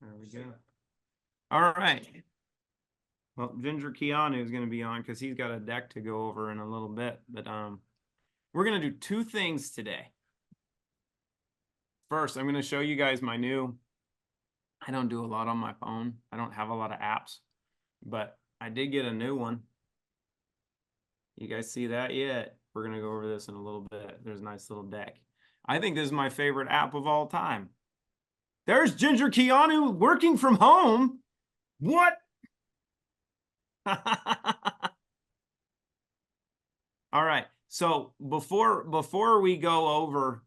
There we go. All right. Well, Ginger Keanu is going to be on because he's got a deck to go over in a little bit. But we're going to do two things today. First, I'm going to show you guys my new. I don't do a lot on my phone. I don't have a lot of apps, but I did get a new one. You guys see that yet? We're going to go over this in a little bit. There's a nice little deck. I think this is my favorite app of all time. There's Ginger Keanu working from home. What? All right. So before we go over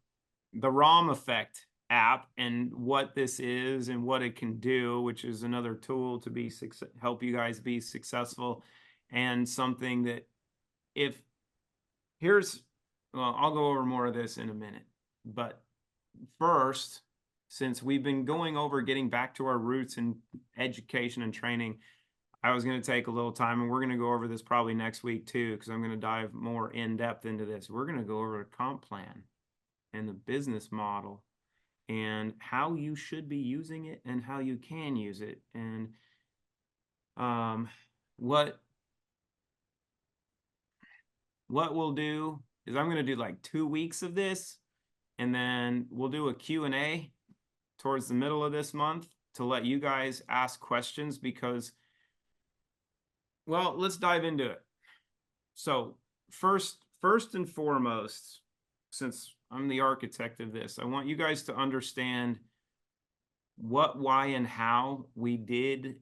the ROM effect app and what this is and what it can do, which is another tool to be help you guys be successful, and something that well, I'll go over more of this in a minute. But first, since we've been going over getting back to our roots in education and training, I was going to take a little time, and we're going to go over this probably next week too, because I'm going to dive more in depth into this. We're going to go over a comp plan and the business model and how you should be using it and how you can use it. And what we'll do is I'm going to do like 2 weeks of this, and then we'll do a Q&A towards the middle of this month to let you guys ask questions because, well, let's dive into it. So first and foremost, since I'm the architect of this, I want you guys to understand what, why, and how we did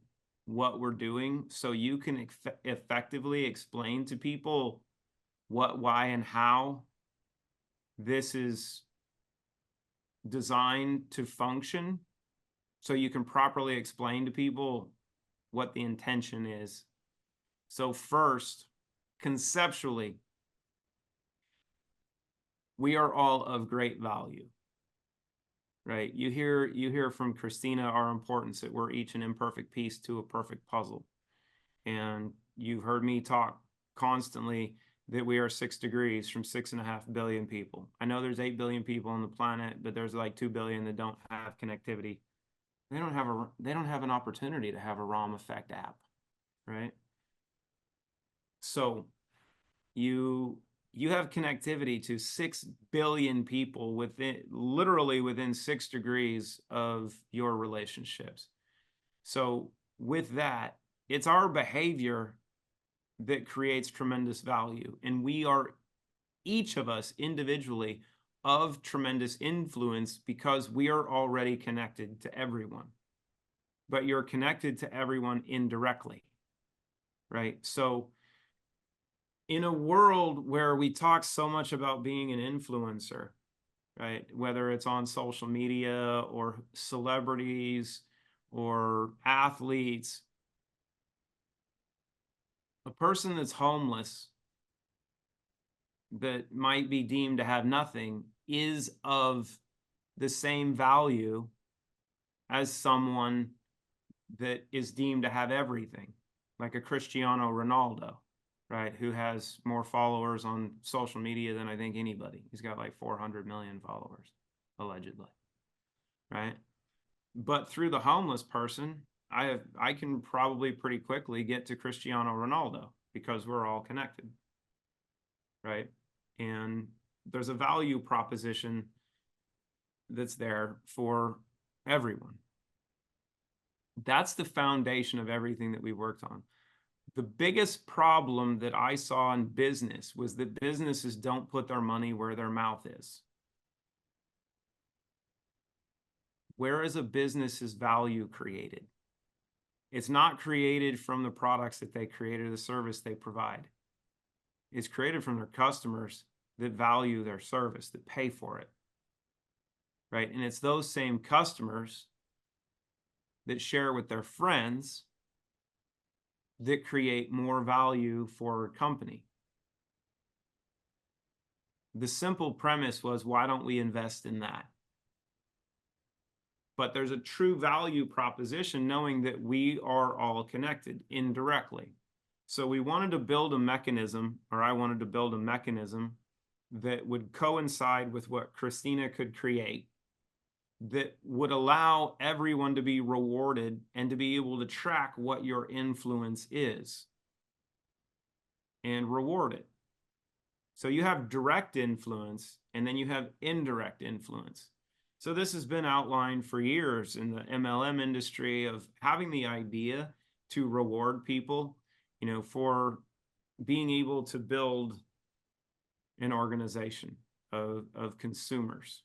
what we're doing so you can effectively explain to people what, why, and how this is designed to function, so you can properly explain to people what the intention is. So first, conceptually, we are all of great value, right? You hear from Christina our importance that we're each an imperfect piece to a perfect puzzle. And you've heard me talk constantly that we are 6 degrees from 6.5 billion people. I know there's 8 billion people on the planet, but there's like 2 billion that don't have connectivity. They don't have an opportunity to have a ROM effect app, right? So you have connectivity to 6 billion people literally within 6 degrees of your relationships. So with that, it's our behavior that creates tremendous value. And we are, each of us individually, of tremendous influence because we are already connected to everyone. But you're connected to everyone indirectly, right? So in a world where we talk so much about being an influencer, right? Whether it's on social media or celebrities or athletes, a person that's homeless that might be deemed to have nothing is of the same value as someone that is deemed to have everything, like a Cristiano Ronaldo, right? Who has more followers on social media than I think anybody. He's got like 400 million followers, allegedly, right? But through the homeless person, I can probably pretty quickly get to Cristiano Ronaldo because we're all connected, right? And there's a value proposition that's there for everyone. That's the foundation of everything that we worked on. The biggest problem that I saw in business was that businesses don't put their money where their mouth is. Where is a business's value created? It's not created from the products that they create or the service they provide. It's created from their customers that value their service, that pay for it, right? And it's those same customers that share with their friends that create more value for a company. The simple premise was, why don't we invest in that? But there's a true value proposition knowing that we are all connected indirectly. So we wanted to build a mechanism, or I wanted to build a mechanism that would coincide with what Christina could create, that would allow everyone to be rewarded and to be able to track what your influence is and reward it. So you have direct influence and then you have indirect influence. So this has been outlined for years in the MLM industry of having the idea to reward people, for being able to build an organization of consumers.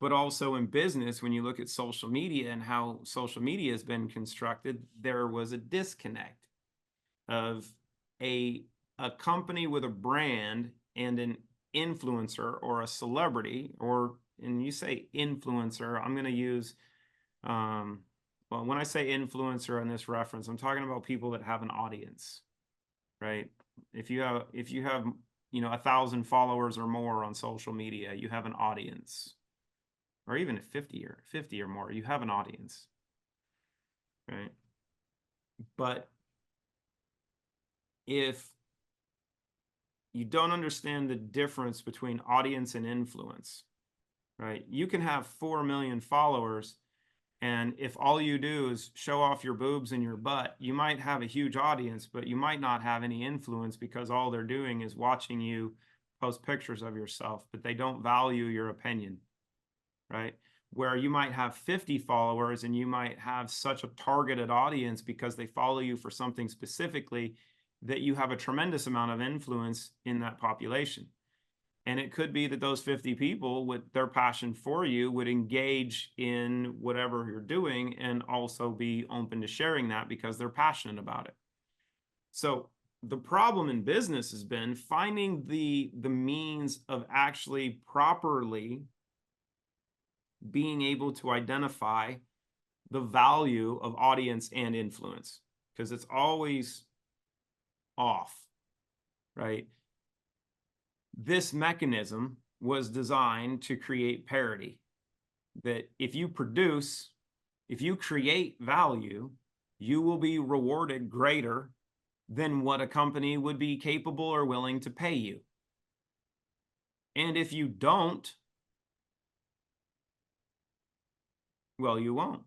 But also in business, when you look at social media and how social media has been constructed, there was a disconnect of a company with a brand and an influencer or a celebrity, and you say influencer, I'm going to use, well, when I say influencer in this reference, I'm talking about people that have an audience, right? If you have 1,000 followers or more on social media, you have an audience. Or even 50 or more, you have an audience, right? But if you don't understand the difference between audience and influence, right? You can have 4 million followers, and if all you do is show off your boobs and your butt, you might have a huge audience, but you might not have any influence because all they're doing is watching you post pictures of yourself, but they don't value your opinion, right? Where you might have 50 followers and you might have such a targeted audience because they follow you for something specifically that you have a tremendous amount of influence in that population. And it could be that those 50 people with their passion for you would engage in whatever you're doing and also be open to sharing that because they're passionate about it. So the problem in business has been finding the means of actually properly being able to identify the value of audience and influence, because it's always off, right? This mechanism was designed to create parity, that if you create value, you will be rewarded greater than what a company would be capable or willing to pay you. And if you don't, well, you won't,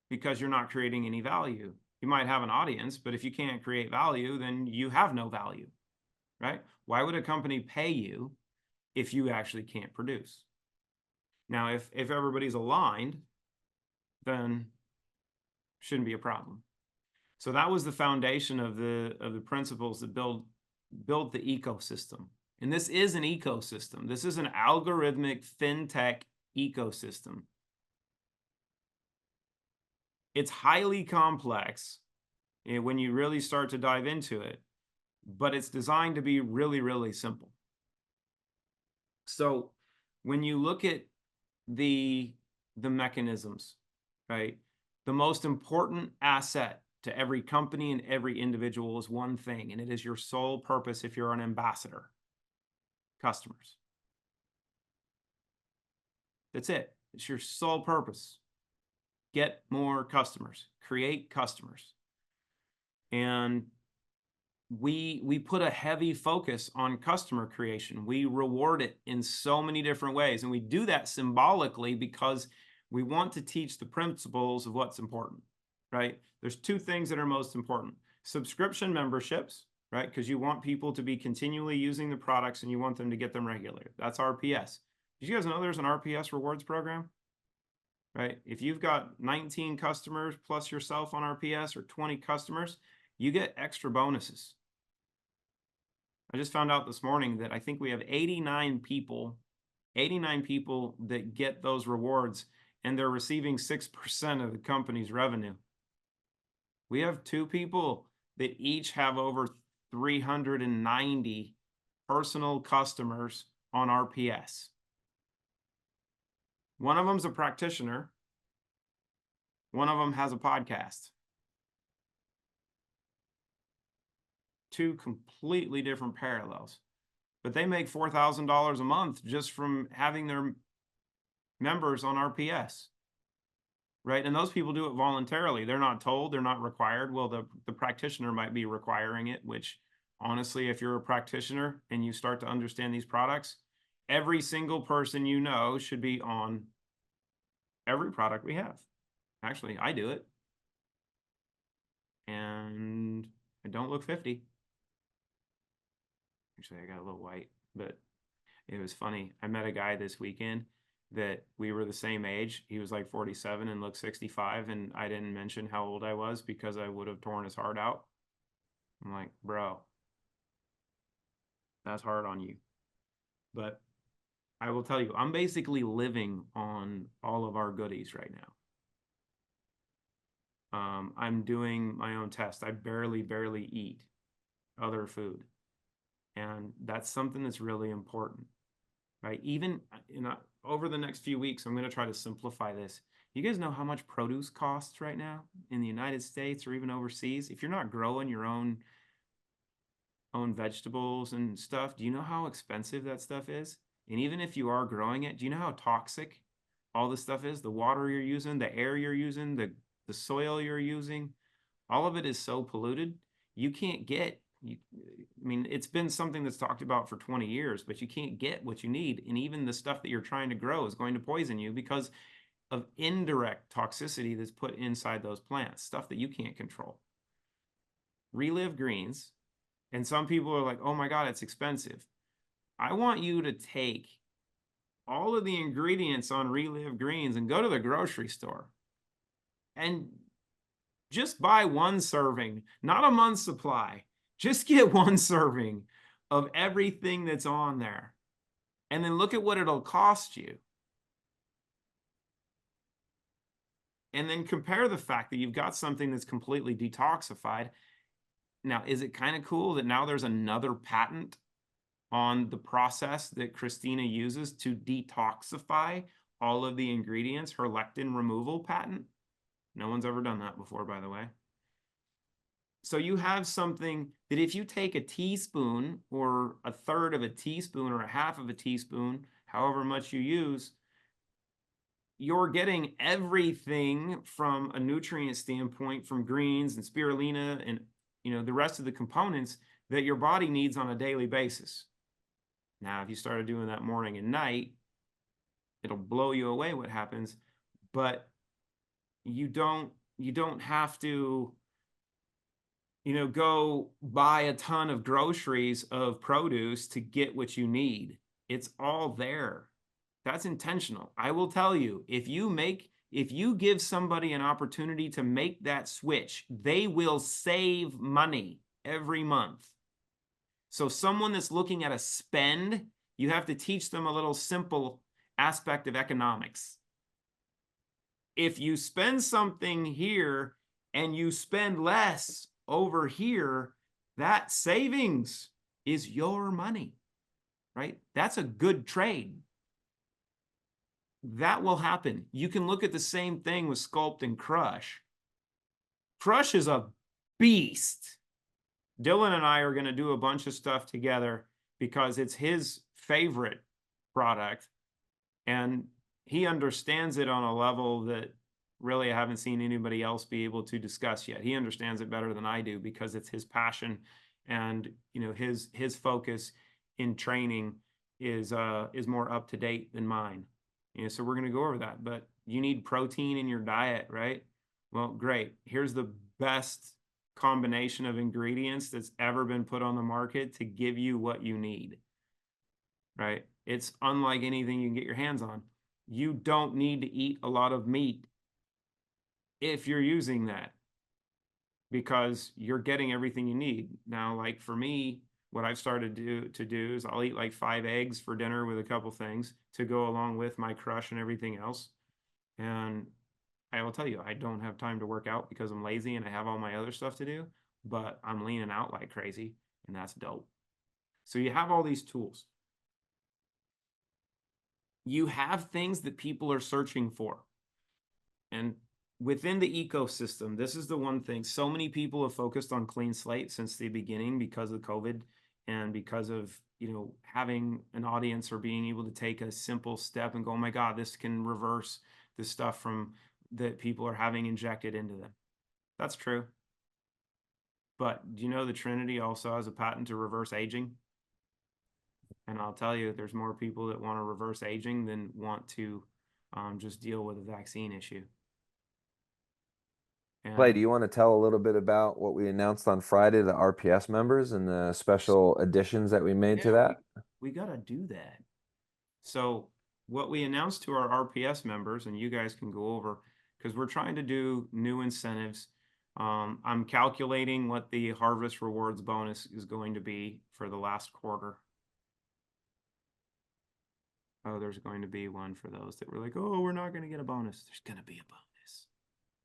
because you're not creating any value. You might have an audience, but if you can't create value, then you have no value, right? Why would a company pay you if you actually can't produce? Now, if everybody's aligned, then shouldn't be a problem. So that was the foundation of the principles that built the ecosystem. And this is an ecosystem. This is an algorithmic fintech ecosystem. It's highly complex when you really start to dive into it, but it's designed to be really, really simple. So when you look at the mechanisms, right, the most important asset to every company and every individual is one thing, and it is your sole purpose if you're an ambassador: customers. That's it. It's your sole purpose. Get more customers, create customers. And we put a heavy focus on customer creation. We reward it in so many different ways. And we do that symbolically because we want to teach the principles of what's important, right? There's two things that are most important: subscription memberships, right? Because you want people to be continually using the products and you want them to get them regularly. That's RPS. Did you guys know there's an RPS rewards program? Right? If you've got 19 customers plus yourself on RPS, or 20 customers, you get extra bonuses. I just found out this morning that I think we have 89 people that get those rewards, and they're receiving 6% of the company's revenue. We have 2 people that each have over 390 personal customers on RPS. One of them's a practitioner. One of them has a podcast. 2 completely different parallels. But they make $4,000 a month just from having their members on RPS, right? And those people do it voluntarily. They're not told, they're not required. Well, the practitioner might be requiring it, which honestly, if you're a practitioner and you start to understand these products, every single person you know should be on every product we have. Actually, I do it. And I don't look 50. Actually, I got a little white, but it was funny. I met a guy this weekend that we were the same age. He was like 47 and looked 65, and I didn't mention how old I was because I would have torn his heart out. I'm like, bro, that's hard on you. But I will tell you, I'm basically living on all of our goodies right now. I'm doing my own test. I barely eat other food. And that's something that's really important, right? Even over the next few weeks, I'm going to try to simplify this. You guys know how much produce costs right now in the United States or even overseas? If you're not growing your own vegetables and stuff, do you know how expensive that stuff is? And even if you are growing it, do you know how toxic all this stuff is? The water you're using, the air you're using, the soil you're using, all of it is so polluted. You can't get, I mean, it's been something that's talked about for 20 years, but you can't get what you need. And even the stuff that you're trying to grow is going to poison you because of indirect toxicity that's put inside those plants, stuff that you can't control. Relive Greens, and some people are like, oh my God, it's expensive. I want you to take all of the ingredients on Relive Greens and go to the grocery store and just buy one serving, not a month's supply. Just get one serving of everything that's on there. And then look at what it'll cost you. And then compare the fact that you've got something that's completely detoxified. Now, is it kind of cool that now there's another patent on the process that Christina uses to detoxify all of the ingredients, her lectin removal patent? No one's ever done that before, by the way. So you have something that if you take a teaspoon or a third of a teaspoon or a half of a teaspoon, however much you use, you're getting everything from a nutrient standpoint from greens and spirulina and the rest of the components that your body needs on a daily basis. Now, if you started doing that morning and night, it'll blow you away what happens, but you don't have to go buy a ton of groceries of produce to get what you need. It's all there. That's intentional. I will tell you, if you give somebody an opportunity to make that switch, they will save money every month. So someone that's looking at a spend, you have to teach them a little simple aspect of economics. If you spend something here and you spend less over here, that savings is your money, right? That's a good trade. That will happen. You can look at the same thing with Sculpt and Crush. Crush is a beast. Dylan and I are going to do a bunch of stuff together because it's his favorite product and he understands it on a level that really I haven't seen anybody else be able to discuss yet. He understands it better than I do because it's his passion and his focus in training is more up to date than mine. So we're going to go over that, but you need protein in your diet, right? Well, great. Here's the best combination of ingredients that's ever been put on the market to give you what you need, right? It's unlike anything you can get your hands on. You don't need to eat a lot of meat if you're using that because you're getting everything you need. Now, like for me, what I've started to do is I'll eat like 5 eggs for dinner with a couple things to go along with my Crush and everything else. And I will tell you, I don't have time to work out because I'm lazy and I have all my other stuff to do, but I'm leaning out like crazy and that's dope. So you have all these tools. You have things that people are searching for. And within the ecosystem, this is the one thing. So many people have focused on clean slate since the beginning because of COVID and because of, having an audience or being able to take a simple step and go, oh my God, this can reverse the stuff that people are having injected into them. That's true. But do you know the Trinity also has a patent to reverse aging? And I'll tell you, there's more people that want to reverse aging than want to just deal with a vaccine issue. Clay, do And you want to tell a little bit about what we announced on Friday, the RPS members and the special additions that we made to yeah, that? we got to do that. So what we announced to our RPS members, and you guys can go over, because we're trying to do new incentives. I'm calculating what the Harvest Rewards bonus is going to be for the last quarter. Oh, there's going to be one for those that were like, oh, we're not going to get a bonus. There's going to be a bonus.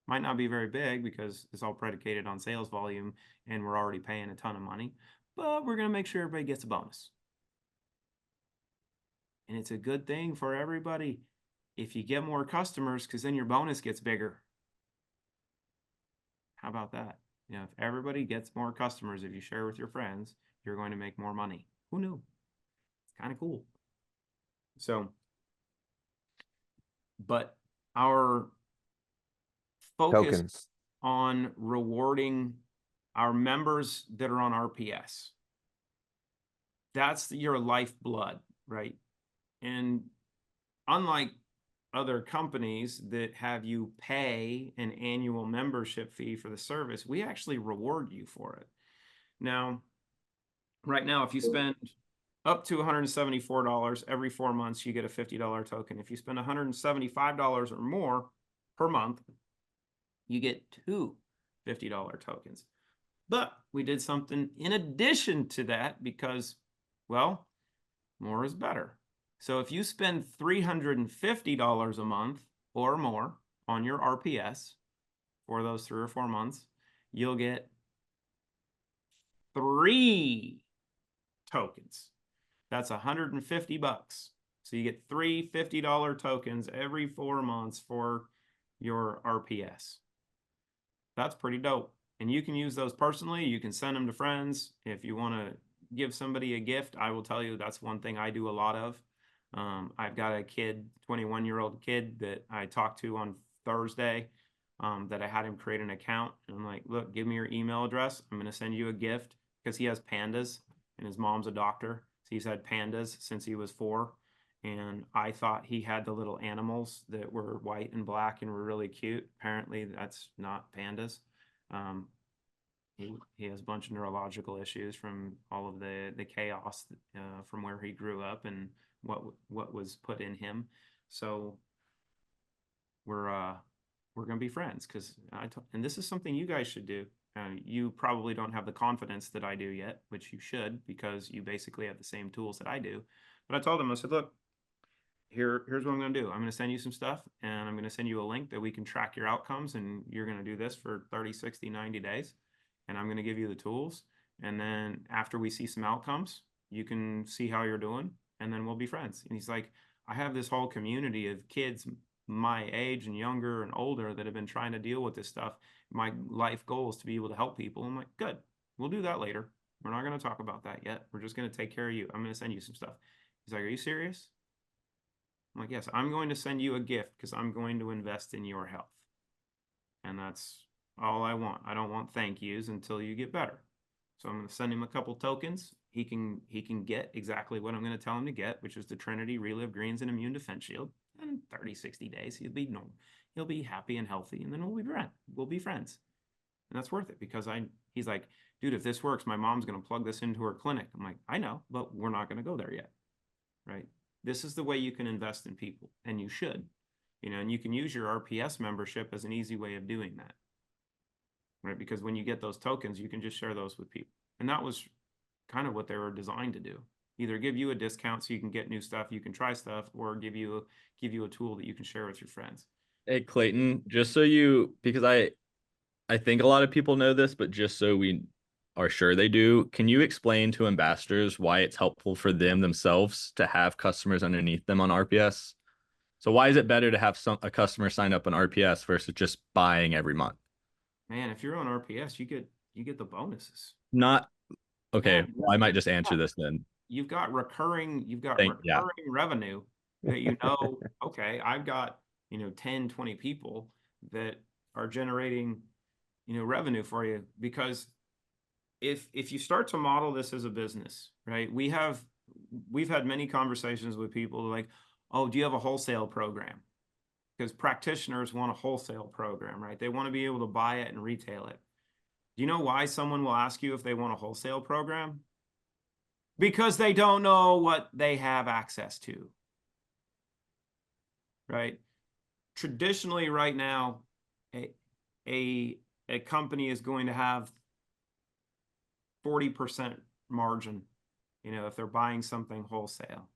Might not be very big because it's all predicated on sales volume and we're already paying a ton of money, but we're going to make sure everybody gets a bonus. And it's a good thing for everybody if you get more customers, because then your bonus gets bigger. How about that? You know, if everybody gets more customers, if you share with your friends, you're going to make more money. Who knew? It's kind of cool. So, but our focus Tokens. on rewarding our members that are on RPS. That's your lifeblood, right? And unlike other companies that have you pay an annual membership fee for the service, we actually reward you for it. Now, right now, if you spend up to $174 every 4 months, you get a $50 token. If you spend $175 or more per month, you get two $50 tokens. But we did something in addition to that because, well, more is better. So if you spend $350 a month or more on your RPS for those 3 or 4 months, you'll get 3 tokens. That's $150. So you get three $50 tokens every 4 months for your RPS. That's pretty dope. And you can use those personally. You can send them to friends. If you want to give somebody a gift, I will tell you that's one thing I do a lot of. I've got a kid, 21-year-old kid that I talked to on Thursday, that I had him create an account. And I'm like, look, give me your email address. I'm going to send you a gift because he has pandas and his mom's a doctor. So he's had pandas since he was 4. And I thought he had the little animals that were white and black and were really cute. Apparently, that's not pandas. Um, he has a bunch of neurological issues from all of the chaos from where he grew up and what was put in him. So we're gonna be friends because and this is something you guys should do. You probably don't have the confidence that I do yet, which you should because you basically have the same tools that I do. But I told him, I said, look, here's what I'm going to do. I'm going to send you some stuff and I'm going to send you a link that we can track your outcomes. And you're going to do this for 30, 60, 90 days. And I'm going to give you the tools. And then after we see some outcomes, you can see how you're doing. And then we'll be friends. And he's like, I have this whole community of kids my age and younger and older that have been trying to deal with this stuff. My life goal is to be able to help people. I'm like, good, we'll do that later. We're not going to talk about that yet. We're just going to take care of you. I'm going to send you some stuff. He's like, are you serious? I'm like, yes, I'm going to send you a gift because I'm going to invest in your health. And that's all I want. I don't want thank yous until you get better. So I'm going to send him a couple tokens. He can get exactly what I'm going to tell him to get, which is the Trinity Relive Greens and Immune Defense Shield. And in 30, 60 days, he'll be normal. He'll be happy and healthy, and then we'll be friends. And that's worth it because he's like, dude, if this works, my mom's going to plug this into her clinic. I'm like, I know, but we're not going to go there yet. Right? This is the way you can invest in people, and you should. And you can use your RPS membership as an easy way of doing that, right? Because when you get those tokens, you can just share those with people. And that was kind of what they were designed to do. Either give you a discount so you can get new stuff, you can try stuff, or give you a tool that you can share with your friends. Hey Clayton, just so you, because I think a lot of people know this, but just so we are sure they do, can you explain to ambassadors why it's helpful for them themselves to have customers underneath them on RPS? So why is it better to have a customer sign up on RPS versus just buying every month? Man, if you're on RPS, you get the bonuses. Not Yeah, okay. Well, I might just answer this then. you've got Yeah. recurring revenue that okay, I've got 10, 20 people that are generating revenue for you. Because if you start to model this as a business, right, we've had many conversations with people like, oh, do you have a wholesale program? Because practitioners want a wholesale program, right? They want to be able to buy it and retail it. Do you know why someone will ask you if they want a wholesale program? Because they don't know what they have access to, right? Traditionally, right now, a company is going to have 40% margin, if they're buying something wholesale.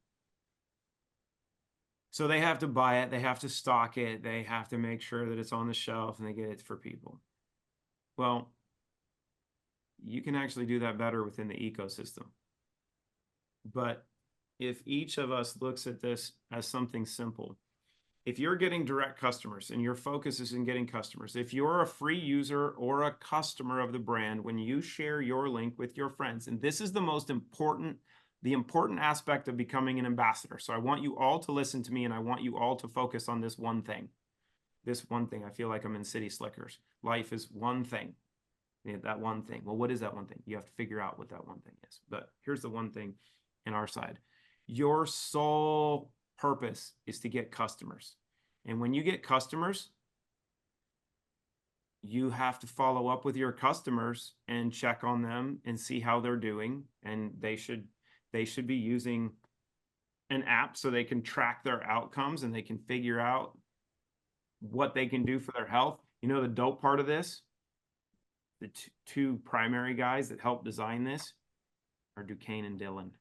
So they have to buy it, they have to stock it, they have to make sure that it's on the shelf and they get it for people. Well, you can actually do that better within the ecosystem. But if each of us looks at this as something simple, if you're getting direct customers and your focus is in getting customers, if you're a free user or a customer of the brand, when you share your link with your friends, and this is the most important, the important aspect of becoming an ambassador. So I want you all to listen to me and I want you all to focus on this one thing. This one thing. I feel like I'm in City Slickers. Life is one thing. That one thing. Well, what is that one thing? You have to figure out what that one thing is. But here's the one thing in our side. Your sole purpose is to get customers. And when you get customers, you have to follow up with your customers and check on them and see how they're doing. And they should be using an app so they can track their outcomes and they can figure out what they can do for their health. The dope part of this, the two primary guys that helped design this are Duquesne and Dillon.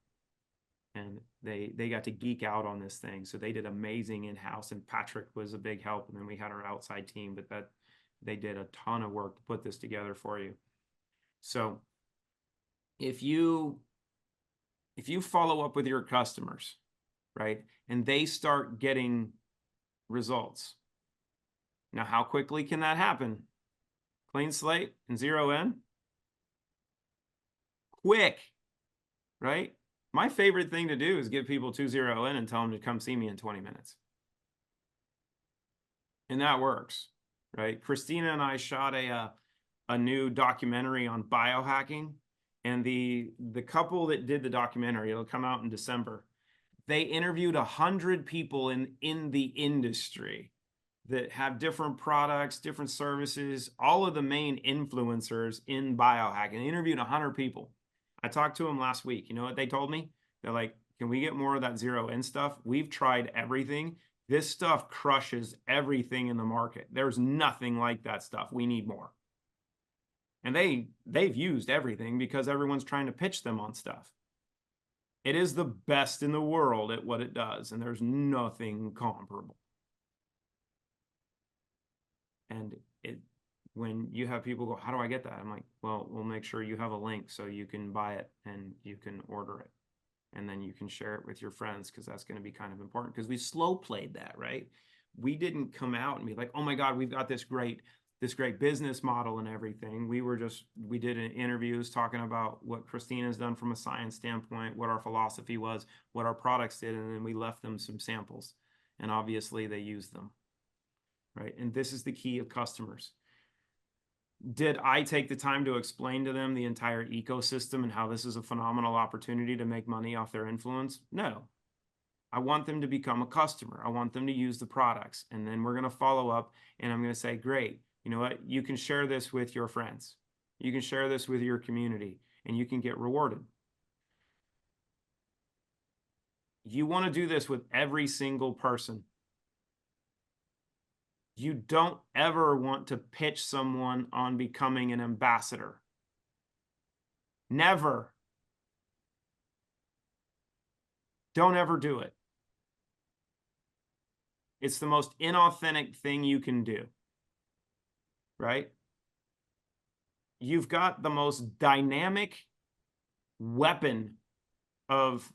And they got to geek out on this thing. So they did amazing in-house, and Patrick was a big help. And then we had our outside team, but they did a ton of work to put this together for you. So if you follow up with your customers, right, and they start getting results. Now, how quickly can that happen? Clean slate and zero in? Quick, right? My favorite thing to do is give people 2 0 in and tell them to come see me in 20 minutes. And that works, right? Christina and I shot a new documentary on biohacking. And the couple that did the documentary, it'll come out in December, they interviewed 100 people in the industry that have different products, different services, all of the main influencers in biohacking. They interviewed 100 people. I talked to them last week. You know what they told me? They're like, can we get more of that zero in stuff? We've tried everything. This stuff crushes everything in the market. There's nothing like that stuff. We need more. And they've used everything because everyone's trying to pitch them on stuff. It is the best in the world at what it does, and there's nothing comparable. And when you have people go, how do I get that? I'm like, well, we'll make sure you have a link so you can buy it and you can order it. And then you can share it with your friends, because that's going to be kind of important, because we slow played that, right? We didn't come out and be like, oh my God, we've got this great business model and everything. We did interviews talking about what Christina's done from a science standpoint, what our philosophy was, what our products did, and then we left them some samples. And obviously they used them. Right? And this is the key of customers. Did I take the time to explain to them the entire ecosystem and how this is a phenomenal opportunity to make money off their influence? No. I want them to become a customer. I want them to use the products. And then we're going to follow up and I'm going to say, great, you know what? You can share this with your friends. You can share this with your community and you can get rewarded. You want to do this with every single person. You don't ever want to pitch someone on becoming an ambassador. Never. Don't ever do it. It's the most inauthentic thing you can do, right? You've got the most dynamic weapon of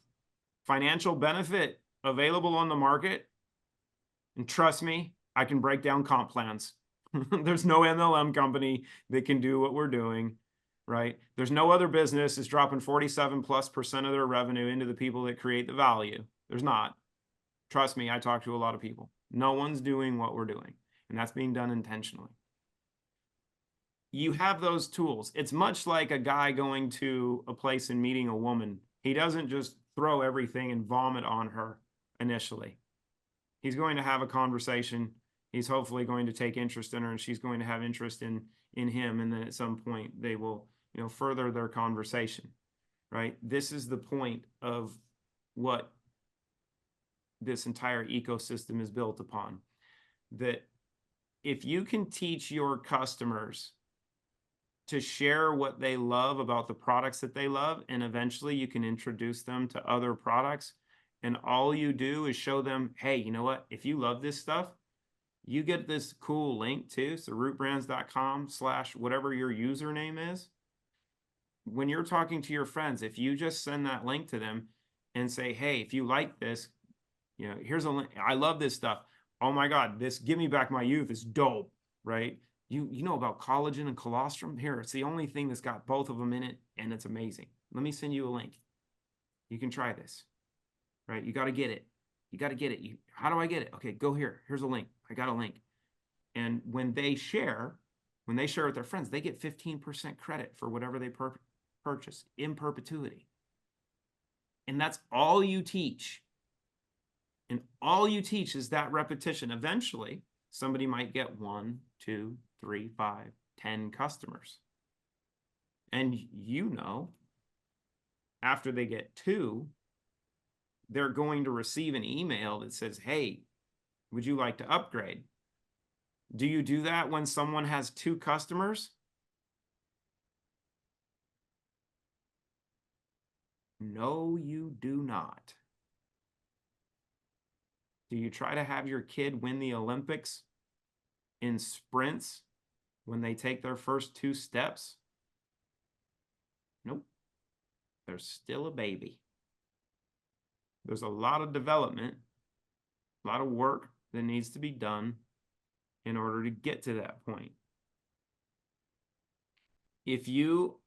financial benefit available on the market. And trust me, I can break down comp plans. There's no MLM company that can do what we're doing, right? There's no other business that's dropping 47+% of their revenue into the people that create the value. There's not. Trust me, I talk to a lot of people. No one's doing what we're doing, and that's being done intentionally. You have those tools. It's much like a guy going to a place and meeting a woman. He doesn't just throw everything and vomit on her initially. He's going to have a conversation. He's hopefully going to take interest in her, and she's going to have interest in him. And then at some point they will, further their conversation, right? This is the point of what this entire ecosystem is built upon. That if you can teach your customers to share what they love about the products that they love, and eventually you can introduce them to other products, and all you do is show them, hey, you know what? If you love this stuff, you get this cool link too. So rootbrands.com/whatever your username is. When you're talking to your friends, if you just send that link to them and say, hey, if you like this, here's a link. I love this stuff. Oh my God, this Give Me Back My Youth is dope, right? You know about collagen and colostrum? Here, it's the only thing that's got both of them in it, and it's amazing. Let me send you a link. You can try this, right? You got to get it. You got to get it. How do I get it? Okay, go here. Here's a link. I got a link. And when they share with their friends, they get 15% credit for whatever they purchase in perpetuity. And that's all you teach. And all you teach is that repetition. Eventually, somebody might get 1, 2, 3, 5, 10 customers. And after they get 2, they're going to receive an email that says, hey, would you like to upgrade? Do you do that when someone has 2 customers? No, you do not. Do you try to have your kid win the Olympics in sprints when they take their first 2 steps? Nope. They're still a baby. There's a lot of development, a lot of work that needs to be done in order to get to that point. If you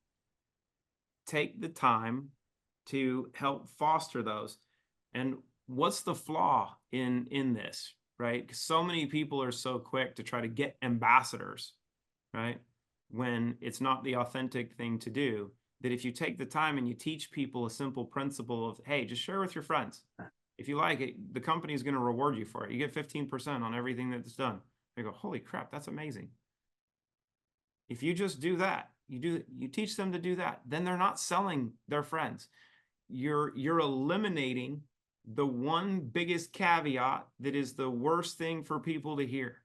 take the time to help foster those, and what's the flaw in this, right? Because so many people are so quick to try to get ambassadors, right? When it's not the authentic thing to do, that if you take the time and you teach people a simple principle of, hey, just share with your friends. If you like it, the company is going to reward you for it. You get 15% on everything that's done. They go, holy crap, that's amazing. If you just do that, you teach them to do that, then they're not selling their friends. You're eliminating the one biggest caveat that is the worst thing for people to hear.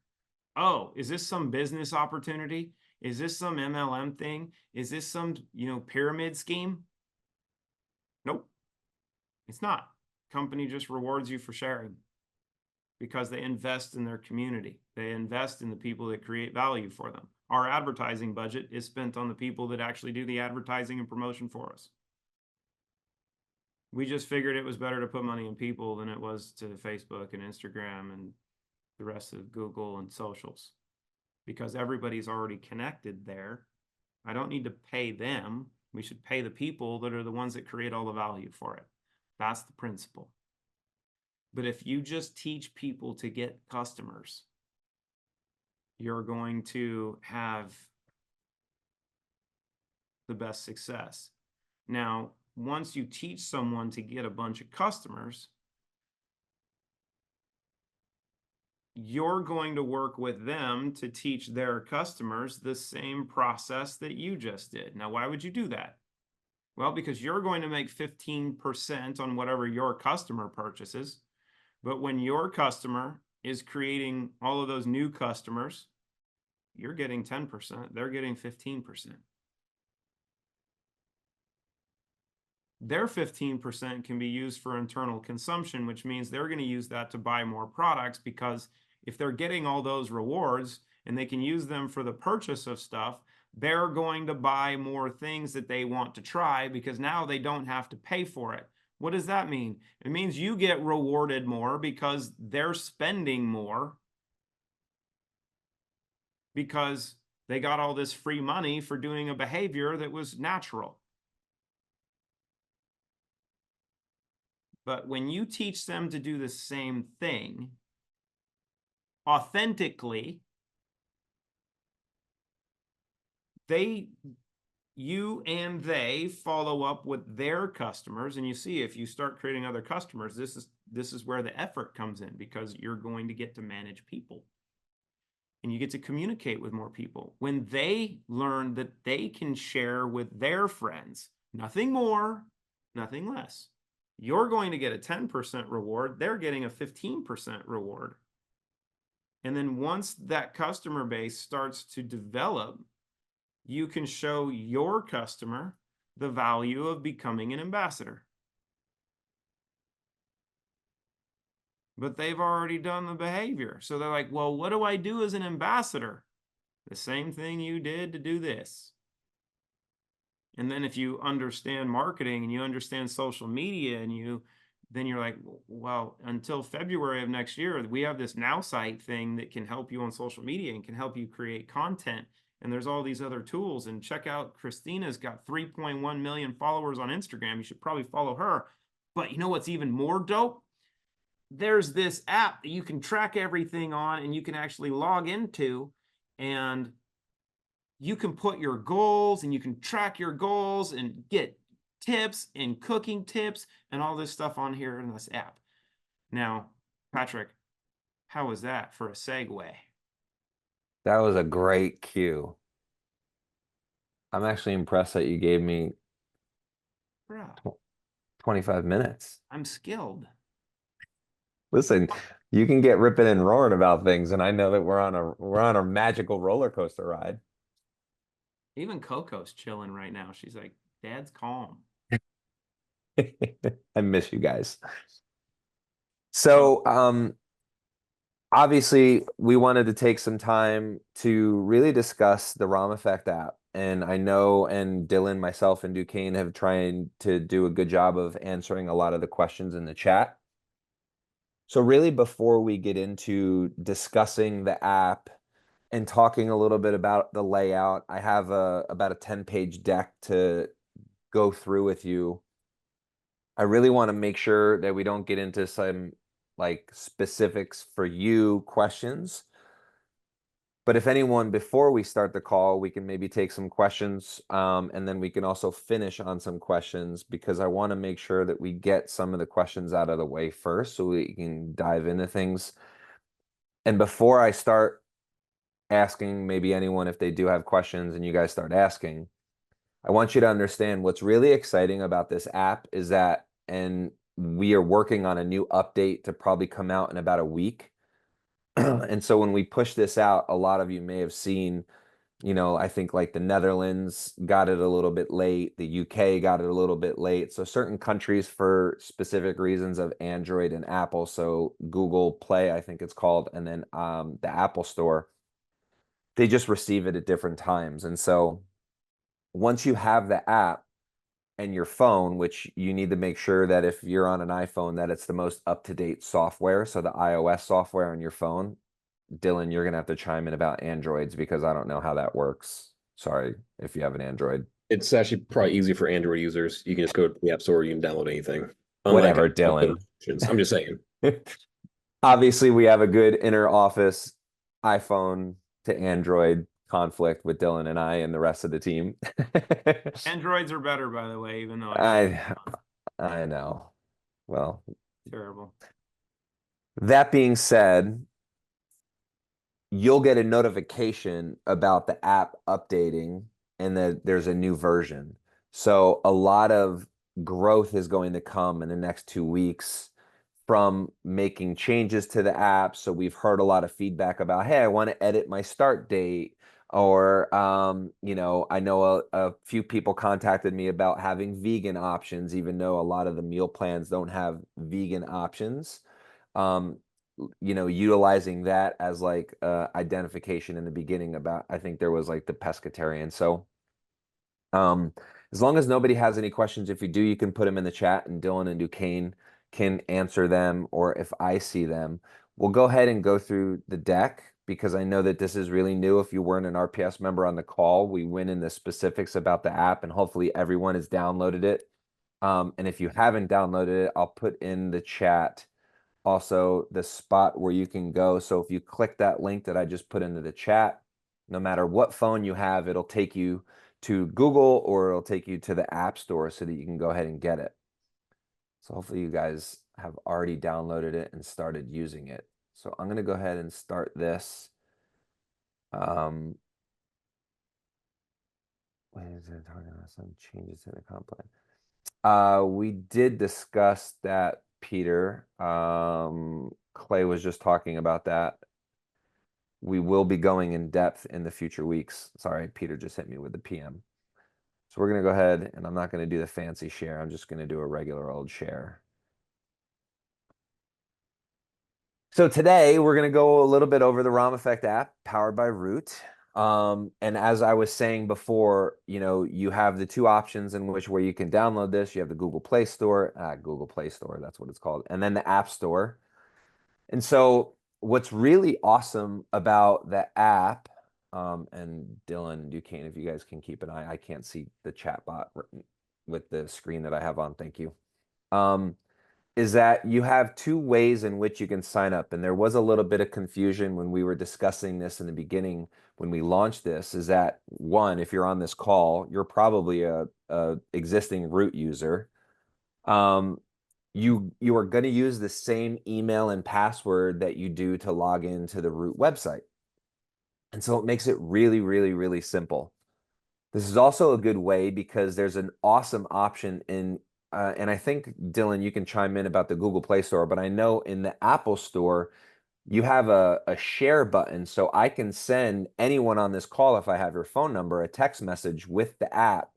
Oh, is this some business opportunity? Is this some MLM thing? Is this some, pyramid scheme? Nope, it's not. Company just rewards you for sharing because they invest in their community. They invest in the people that create value for them. Our advertising budget is spent on the people that actually do the advertising and promotion for us. We just figured it was better to put money in people than it was to Facebook and Instagram and the rest of Google and socials, because everybody's already connected there. I don't need to pay them. We should pay the people that are the ones that create all the value for it. That's the principle. But if you just teach people to get customers, you're going to have the best success. Now, once you teach someone to get a bunch of customers, you're going to work with them to teach their customers the same process that you just did. Now, why would you do that? Well, because you're going to make 15% on whatever your customer purchases. But when your customer is creating all of those new customers, you're getting 10%, they're getting 15%. Their 15% can be used for internal consumption, which means they're going to use that to buy more products, because if they're getting all those rewards and they can use them for the purchase of stuff, they're going to buy more things that they want to try, because now they don't have to pay for it. What does that mean? It means you get rewarded more because they're spending more because they got all this free money for doing a behavior that was natural. But when you teach them to do the same thing authentically, you and they follow up with their customers, and you see if you start creating other customers, this is where the effort comes in, because you're going to get to manage people and you get to communicate with more people. When they learn that they can share with their friends, nothing more, nothing less, you're going to get a 10% reward, they're getting a 15% reward. And then once that customer base starts to develop, you can show your customer the value of becoming an ambassador. But they've already done the behavior. So they're like, well, what do I do as an ambassador? The same thing you did to do this. And then if you understand marketing and you understand social media, and then you're like, well, until February of next year, we have this Now site thing that can help you on social media and can help you create content. And there's all these other tools. And check out, Christina's got 3.1 million followers on Instagram. You should probably follow her. But you know what's even more dope? There's this app that you can track everything on, and you can actually log into, and you can put your goals and you can track your goals and get tips and cooking tips and all this stuff on here in this app. Now, Patrick, how was that for a segue? That was a great cue. I'm actually impressed that you gave me Bro, 25 minutes. I'm skilled. Listen, you can get ripping and roaring about things, and I know that we're on a magical roller coaster ride. Even Coco's chilling right now. She's like, Dad's calm. I miss you guys. So, obviously, we wanted to take some time to really discuss the ROM Effect app. And I know, and Dylan, myself, and Duquesne have tried to do a good job of answering a lot of the questions in the chat. So really, before we get into discussing the app and talking a little bit about the layout, I have about a 10-page deck to go through with you. I really want to make sure that we don't get into some like specifics for you questions. But if anyone, before we start the call, we can maybe take some questions, and then we can also finish on some questions, because I want to make sure that we get some of the questions out of the way first so we can dive into things. And before I start asking maybe anyone if they do have questions and you guys start asking, I want you to understand what's really exciting about this app is that, and we are working on a new update to probably come out in about a week. And so when we push this out, a lot of you may have seen, I think like the Netherlands got it a little bit late, the UK got it a little bit late. So certain countries, for specific reasons of Android and Apple, so Google Play, I think it's called, and then the Apple Store, they just receive it at different times. And so once you have the app and your phone, which you need to make sure that if you're on an iPhone, that it's the most up-to-date software. So the iOS software on your phone. Dylan, you're going to have to chime in about Androids because I don't know how that works. Sorry if you have an Android. It's actually probably easy for Android users. You can just go to the App Store, you can download anything. Whatever, Dylan. I'm just saying. Obviously, we have a good inner office iPhone to Android conflict with Dylan and I and the rest of the team. Androids are better, by the way, even though I know. Well, terrible. That being said, you'll get a notification about the app updating and that there's a new version. So a lot of growth is going to come in the next 2 weeks from making changes to the app. So we've heard a lot of feedback about, hey, I want to edit my start date. Or, I know a few people contacted me about having vegan options, even though a lot of the meal plans don't have vegan options. Utilizing that as like identification in the beginning about, I think there was like the pescatarian. So as long as nobody has any questions, if you do, you can put them in the chat and Dylan and Duquesne can answer them, or if I see them, we'll go ahead and go through the deck because I know that this is really new. If you weren't an RPS member on the call, we went in the specifics about the app and hopefully everyone has downloaded it. And if you haven't downloaded it, I'll put in the chat also the spot where you can go. So if you click that link that I just put into the chat, no matter what phone you have, it'll take you to Google, or it'll take you to the App Store so that you can go ahead and get it. So hopefully you guys have already downloaded it and started using it. So I'm going to go ahead and start this. What is it talking about? Some changes in the comp plan. We did discuss that, Peter. Clay was just talking about that. We will be going in depth in the future weeks. Sorry, Peter just hit me with the PM. So we're going to go ahead, and I'm not going to do the fancy share. I'm just going to do a regular old share. So today we're going to go a little bit over the ROM Effect app powered by Root. And as I was saying before, you have the two options in where you can download this. You have the Google Play Store, that's what it's called, and then the App Store. And so what's really awesome about the app, and Dylan, Duquesne, if you guys can keep an eye, I can't see the chat bot with the screen that I have on. Thank you. Is that you have two ways in which you can sign up. And there was a little bit of confusion when we were discussing this in the beginning when we launched this, is that one, if you're on this call, you're probably a existing Root user. You are going to use the same email and password that you do to log into the Root website. And so it makes it really, really, really simple. This is also a good way because there's an awesome option in and I think, Dylan, you can chime in about the Google Play Store, but I know in the Apple Store, you have a share button. So I can send anyone on this call, if I have your phone number, a text message with the app,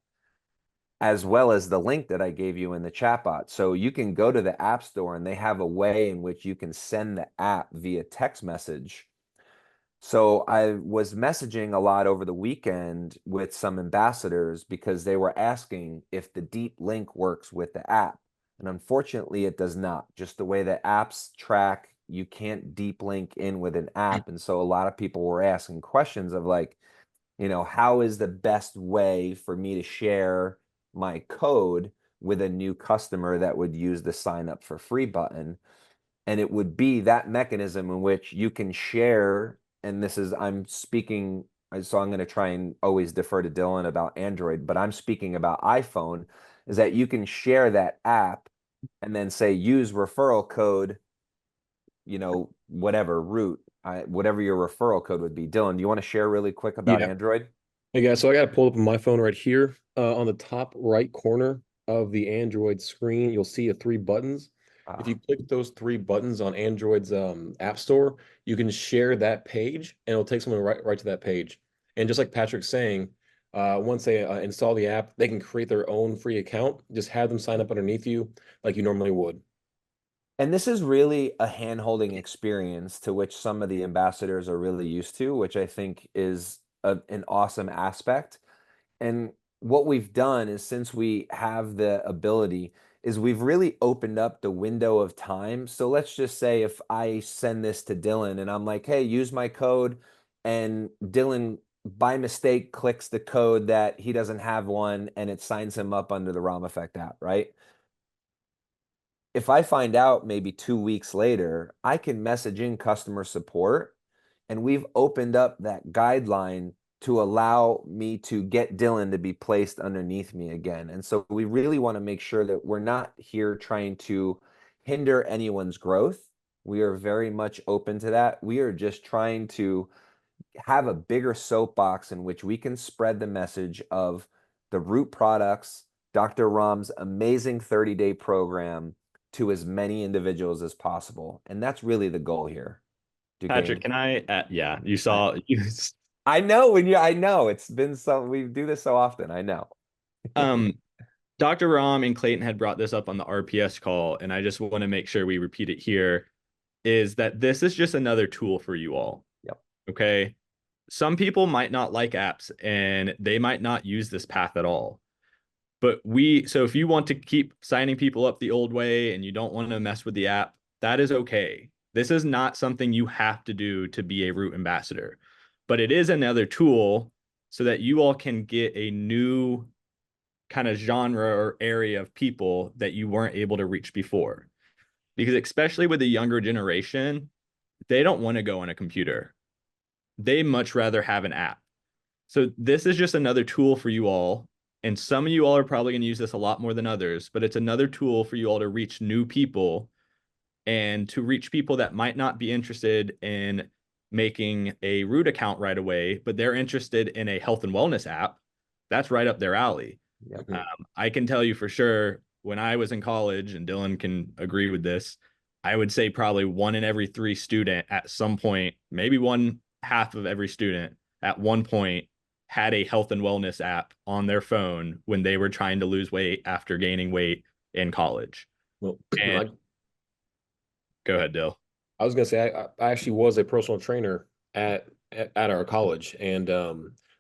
as well as the link that I gave you in the chatbot. So you can go to the App Store and they have a way in which you can send the app via text message. So I was messaging a lot over the weekend with some ambassadors because they were asking if the deep link works with the app. And unfortunately, it does not. Just the way that apps track, you can't deep link in with an app. And so a lot of people were asking questions of like, how is the best way for me to share my code with a new customer that would use the sign up for free button? And it would be that mechanism in which you can share. And I'm speaking, so I'm going to try and always defer to Dylan about Android, but I'm speaking about iPhone, is that you can share that app and then say, use referral code, whatever, Root, whatever your referral code would be. Dylan, do you want to share really quick about Android? Hey guys, so I got to pull up on my phone right here. On the top right corner of the Android screen, you'll see three buttons. If you click those three buttons on Android's App Store, you can share that page, and it'll take someone right to that page. And just like Patrick's saying, once they install the app, they can create their own free account. Just have them sign up underneath you like you normally would. And this is really a hand-holding experience to which some of the ambassadors are really used to, which I think is an awesome aspect. And what we've done is, since we have the ability, is we've really opened up the window of time. So let's just say if I send this to Dylan and I'm like, hey, use my code, and Dylan by mistake clicks the code that he doesn't have one and it signs him up under the ROM Effect app, right? If I find out maybe 2 weeks later, I can message in customer support, and we've opened up that guideline to allow me to get Dylan to be placed underneath me again. And so we really want to make sure that we're not here trying to hinder anyone's growth. We are very much open to that. We are just trying to have a bigger soapbox in which we can spread the message of the Root products, Dr. Rom's amazing 30-day program, to as many individuals as possible. And that's really the goal here. Patrick, can I you saw I know I know it's been we do this so often. I know. Dr. Rom and Clayton had brought this up on the RPS call, and I just want to make sure we repeat it here, is that this is just another tool for you all. Yep. Okay. Some people might not like apps and they might not use this path at all. But so if you want to keep signing people up the old way and you don't want to mess with the app, that is okay. This is not something you have to do to be a Root ambassador, but it is another tool so that you all can get a new kind of genre or area of people that you weren't able to reach before. Because especially with the younger generation, they don't want to go on a computer. They much rather have an app. So this is just another tool for you all. And some of you all are probably going to use this a lot more than others, but it's another tool for you all to reach new people and to reach people that might not be interested in making a Root account right away, but they're interested in a health and wellness app. That's right up their alley. Yep. I can tell you for sure, when I was in college, and Dylan can agree with this, I would say probably 1 in every 3 student at some point, maybe 1/2 of every student at one point had a health and wellness app on their phone when they were trying to lose weight after gaining weight in college. Well, And go ahead, Dill. I was gonna say I actually was a personal trainer at our college, and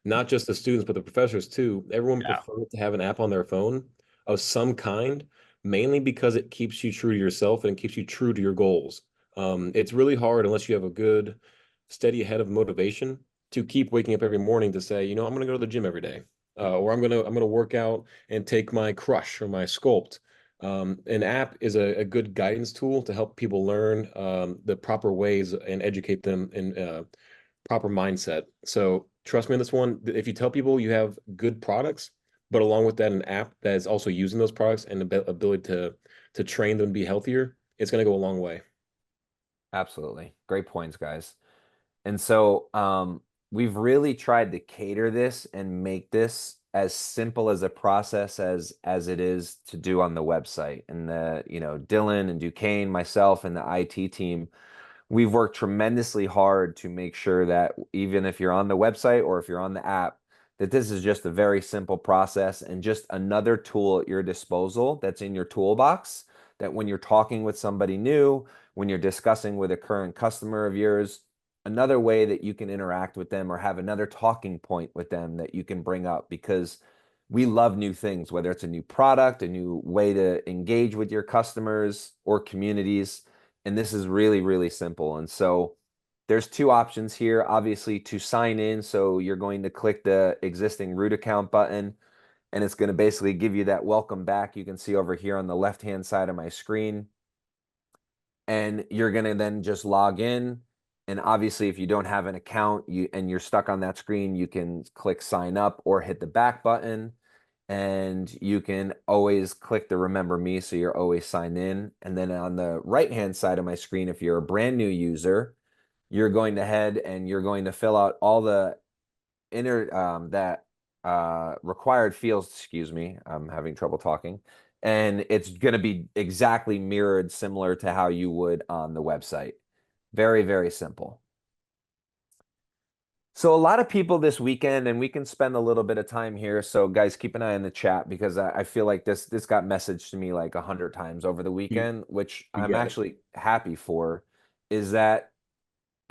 not just the students but the professors too. Everyone Yeah. preferred to have an app on their phone of some kind, mainly because it keeps you true to yourself and it keeps you true to your goals. It's really hard unless you have a good, steady head of motivation to keep waking up every morning to say, you know, I'm gonna go to the gym every day, or I'm gonna work out and take my crush or my sculpt. An app is a good guidance tool to help people learn the proper ways and educate them in proper mindset. So trust me on this one. If you tell people you have good products, but along with that, an app that is also using those products and the ability to train them to be healthier, it's going to go a long way. Absolutely. Great points, guys. And so we've really tried to cater this and make this as simple as a process as it is to do on the website. And Dylan and Duquesne, myself, and the IT team, we've worked tremendously hard to make sure that even if you're on the website or if you're on the app, that this is just a very simple process and just another tool at your disposal that's in your toolbox, that when you're talking with somebody new, when you're discussing with a current customer of yours, another way that you can interact with them or have another talking point with them that you can bring up, because we love new things, whether it's a new product, a new way to engage with your customers or communities. And this is really, really simple. And so there's 2 options here, obviously, to sign in. So you're going to click the existing root account button, and it's going to basically give you that welcome back. You can see over here on the left-hand side of my screen. And you're going to then just log in. And obviously, if you don't have an account and you're stuck on that screen, you can click sign up or hit the back button. And you can always click the remember me, so you're always signed in. And then on the right-hand side of my screen, if you're a brand new user, you're going to head and you're going to fill out all the required fields. Excuse me, I'm having trouble talking. And it's going to be exactly mirrored similar to how you would on the website. Very, very simple. So a lot of people this weekend, and we can spend a little bit of time here. So guys, keep an eye on the chat, because I feel like this got messaged to me like 100 times over the weekend, which I'm actually happy for, is that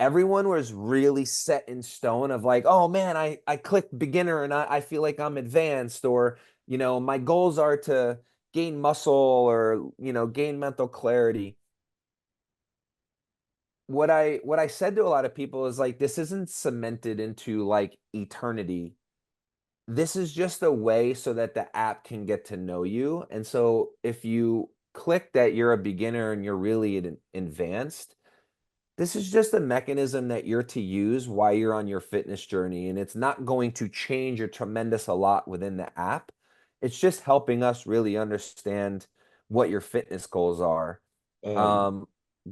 everyone was really set in stone of like, oh man, I clicked beginner and I feel like I'm advanced, or, my goals are to gain muscle or, gain mental clarity. What I said to a lot of people is like, this isn't cemented into like eternity. This is just a way so that the app can get to know you. And so if you click that you're a beginner and you're really advanced, this is just a mechanism that you're to use while you're on your fitness journey. And it's not going to change a tremendous a lot within the app. It's just helping us really understand what your fitness goals are. Go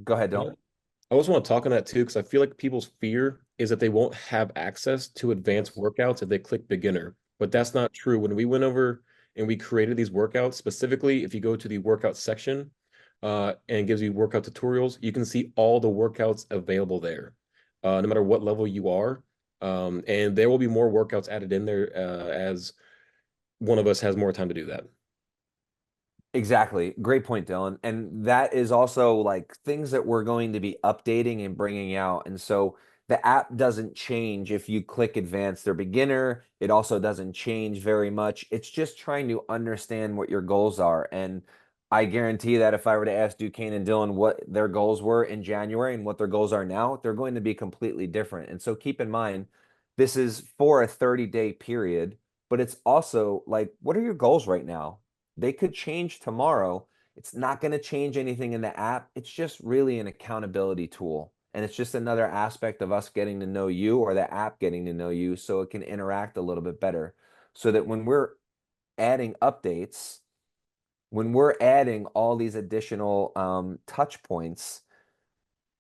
ahead, Dylan. I also want to talk on that too, because I feel like people's fear is that they won't have access to advanced workouts if they click beginner. But that's not true. When we went over and we created these workouts, specifically, if you go to the workout section and it gives you workout tutorials, you can see all the workouts available there, no matter what level you are. And there will be more workouts added in there as one of us has more time to do that. Exactly. Great point, Dylan. And that is also like things that we're going to be updating and bringing out. And so the app doesn't change if you click advanced or beginner. It also doesn't change very much. It's just trying to understand what your goals are. And I guarantee that if I were to ask Duquesne and Dylan what their goals were in January and what their goals are now, they're going to be completely different. And so keep in mind, this is for a 30-day period, but it's also like, what are your goals right now? They could change tomorrow. It's not going to change anything in the app. It's just really an accountability tool. And it's just another aspect of us getting to know you, or the app getting to know you, so it can interact a little bit better. So that when we're adding updates, when we're adding all these additional touch points,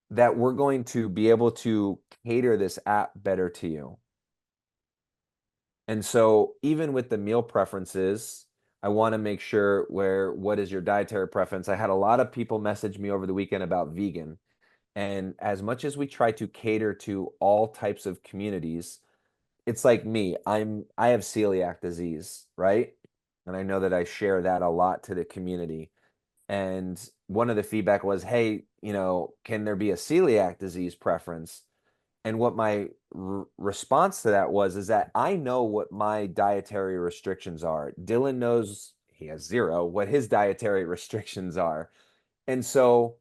that we're going to be able to cater this app better to you. And so even with the meal preferences, I want to make sure what is your dietary preference? I had a lot of people message me over the weekend about vegan. And as much as we try to cater to all types of communities, it's like me. I have celiac disease, right? And I know that I share that a lot to the community. And one of the feedback was, hey, can there be a celiac disease preference? And what my response to that was, is that I know what my dietary restrictions are. Dylan knows, he has 0, what his dietary restrictions are. And so